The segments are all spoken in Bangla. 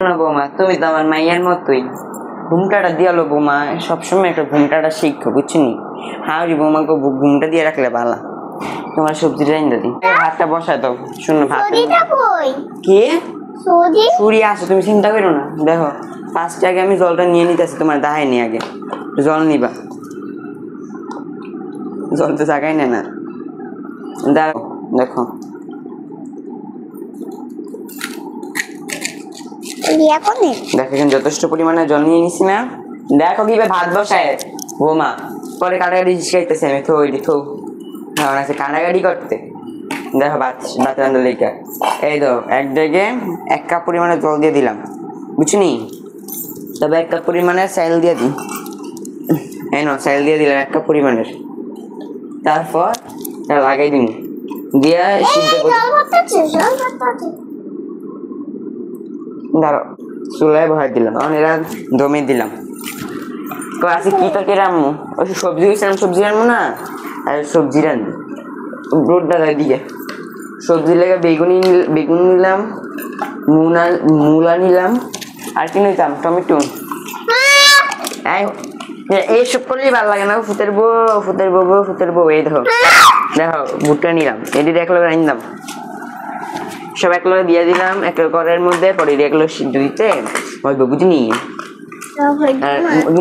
না বৌমা, তুমি তো আমার মাইয়ার মতোই। ঘুমটাটা দিয়ালো বৌমা, সবসময় একটা ঘুমটাটা শিখো, বুঝছিনি? হাওড়ি বৌমাকে ঘুমটা দিয়ে রাখলে ভালো। তোমার সবজি রাইন্দা দি, ভাতটা বসায় দাও। শুনো ভাত কি ছুরি আছে, তুমি চিন্তা করো না। দেখো ফার্স্টে আগে আমি জলটা নিয়ে নিতেছি, তোমার দাহাই নি আগে জল নিবা। জল তো জাগাই না দেখো দেখো দেখেন যথেষ্ট পরিমাণে জল নিয়ে নিছি না। দেখো কিভাবে ভাত বসায় বৌমা, পরে কাটাকাটি শিখাইতেছে আমি তো থৌ আছে কাটাকাটি করতে। দেখো ভাত রান্নার লেখা এই তো এক ডেগে 1 কাপ পরিমাণে জল দিয়ে দিলাম, বুঝছিনি? তবে 1 কাপ পরিমাণে চাল দিয়ে দিই, এই নো চাল দিয়ে দিলাম 1 কাপ পরিমাণের। তারপর লাগাই দিন দিয়া সিদ্ধ ধরো চুলায় বহাই দিলাম, তখন এরা দমে দিলাম। আজকে কি তরকারি রান্নু? ওই সবজি হয়েছিলাম, সবজি রান্নু না, আর সবজি রান্নু রোড ডালার দিকে সবজি লেগে বেগুন নিলাম, মূলা নিলাম, আর কি নিতাম টমেটো। এইসব করলেই ভালো লাগে না। ফুটের বউ এই দেখো দেখো ভুট্টা নিলাম, এটি একলগে রান্নাম, সব একলগে দিয়ে দিলাম এক কড়াইয়ের মধ্যে। পরে একলগে সিদ্ধ দিতে ওই বুঝিনি। আর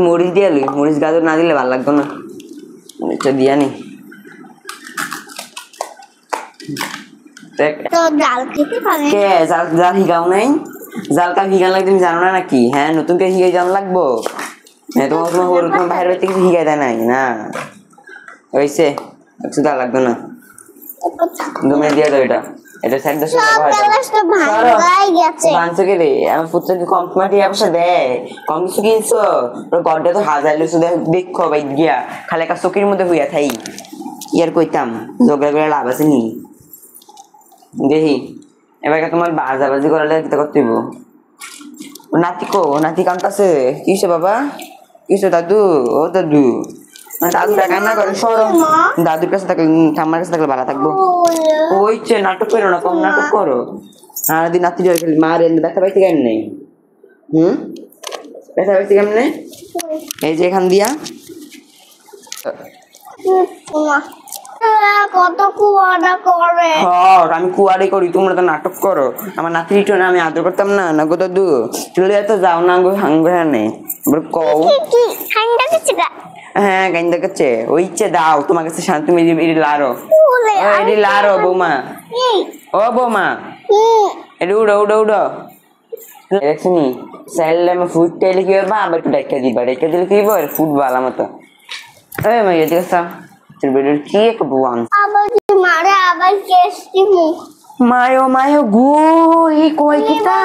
মরিচ দিয়ে আলি, মরিচ গাজর না দিলে ভালো লাগতো না, মরিচটা দিয়া নি। জাল হিগাও নাই, জাল কাপ হিগান লাগবে তুমি জানো না নাকি? হ্যাঁ নতুন করে হিগাই জান লাগবো। হ্যাঁ তোমার বাইরে বাড়িতে কিছু হিগাই দেয় নাই না, হয়েছে জাল লাগবে না। 2 মিনিট দিয়ে দাও এটা, এটা সাইড দশ বানছো কে রে? আমার পুত্র কি কম মাটি ব্যবসা দেয়? কম কিছু কিনছো? গড্ডা তো হাজার লুচু দেখো ভাই গিয়া খালি একটা চকির মধ্যে হইয়া থাই। ইয়ার কইতাম ঝগড়া করে লাভ আছে নি? দেখি এবার তোমার বাজাবাজি করালে করতেইব। নাতি কান্তাছে কিসে বাবা? কিসে দাদু? ও দাদু দাদু টাকা না করে সরো, দাদুর কাছে থাকলে ঠাম্মার কাছে থাকলে ভালো থাকবো। ওইছে নাটক করো না, কম নাটক করো। সারাদিন নাতি খেলি মার ব্যথা পাইতে কেমনে? ব্যথা পাইতে কেমনে? এই যে এখান দিয়া আমি কুয়ারি করি, তোমরা তো নাটক করো। আমার নাতি না আমি আদর করতাম না না গো দাদু, চলে তো যাও না গো হাঙ্গে কও। হ্যাঁ গাইন্দা কাছে ওই ইচ্ছে দাও তোমার কাছে শান্তি, তুমি লারো বৌমা, ও বৌমা এটা উড়ো উড়ো উড়ো দেখছিনি চাইলে আমি ফুড টাইলে কি হবে, আবার একটু ডেকে দিবা, ডেকে দিলে কি হবে ফুড ভালো মতো। এই মাইয়া ঠিক আছে বেডের কি একটা বুয়ান মায়ো গো হি কয় কিতা,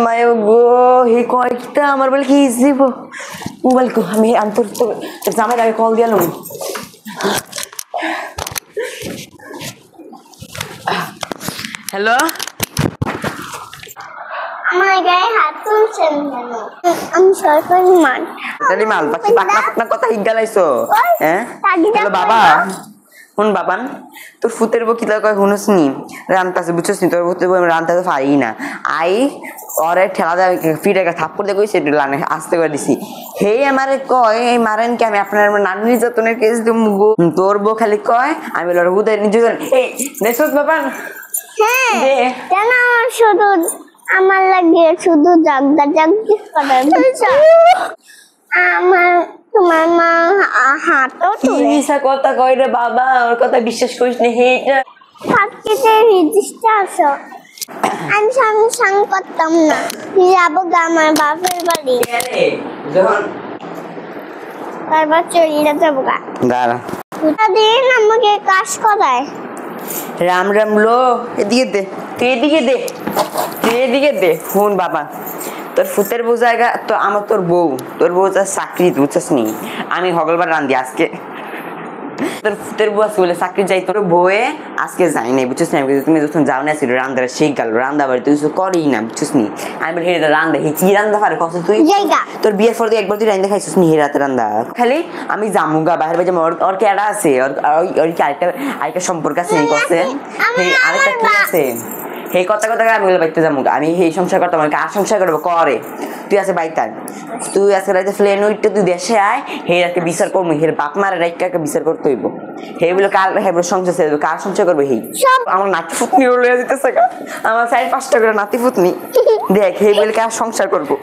মায়ো গো হি কয় কিতা, আমার বলে কি জীব মোবাইল কো আমি তোর জামাই আগে কল দিলাম। হ্যালো আমার গায়ে হাত তুলছেন কেন? আমি সরকারি মান তাহলে মাল পাখি পাকনা কথা হিগালাইছো। হ্যাঁ হ্যালো বাবা, শুন বাবান তোর ফুতের বউ কিতা কয় শুনস নি? রান্তাছে বুঝছস নি? তোর ফুতের বউ আমি রান্তাতে পারি না। আই ওরে ঠেলা দেয় ফিরে থাপ্পড় দিয়ে কইছে লানে আসতে করে দিছি। হে আমারে কয় এই মারেন কি আমি আপনার নারী নির্যাতনের কেস দিমু? তোর বউ খালি কয় আমি লড় বুদের নির্যাতন। এই দেখছস বাবান? হ্যাঁ কেন শুধু আমার লাগে শুধু জাগজি করে আমার তোমার মা হাতও তুলে মিশা কথা কয় রে বাবা, ওর কথা বিশ্বাস করিস না। হেটা ফাটকেতে রেজিস্টার আছে, আমি সাং করতাম না, যাবো আমার বাপের বাড়ি, যখন তারপর চলে যাবো গা। দাঁড়া দিন আমাকে কাজ করায়। রাম রাম লো এদিকে দে, তুই এদিকে দে, তুই এদিকে দে। শুন বাবা তোর ফুতের বউ জায়গা তো আমার তোর বউ যা চাকরি বুঝছিস নি? আমি হগলবার রান্ধি আজকে, তোর ফুতের বউ আজকে বলে চাকরি যাই, তোর বউয়ে আজকে যাই নাই বুঝছিস না? তুমি যখন যাও না ছিল রান্দার শিখ গেল, রান্দা বাড়ি তুই কিছু করেই না বুঝছিস নি? আমি বলি হেরে রান্দা হি কি রান্দা পারে কত তুই? তোর বিয়ের পর একবার তুই রান্দা খাইছিস নি? হেরাতে রান্দা খালি আমি জামুগা বাইরে বাজে ওর কেডা আছে, ওর কি আরেকটা সম্পর্ক আছে করছে, আরেকটা কি আছে এই কথা কথা আমি বলে বাইতে যাবো আমি এই সংসার করতাম আমাকে আর সংসার করবো করে তুই আছে বাইতার তুই আজকে রাইতে প্লেন উইটটা তুই দেশে আয় হে আজকে বিচার করবো হের বাপ মারে রাইটকে বিচার করতে হইব হে বলে কার হে বলে সংসার ছেড়ে দেবো কার সংসার করবো হেই আমার নাতি ফুতনি লইয়া দিতেছে আমার 4-5টা করে নাতি ফুতনি দেখ হে বলে কার সংসার করবো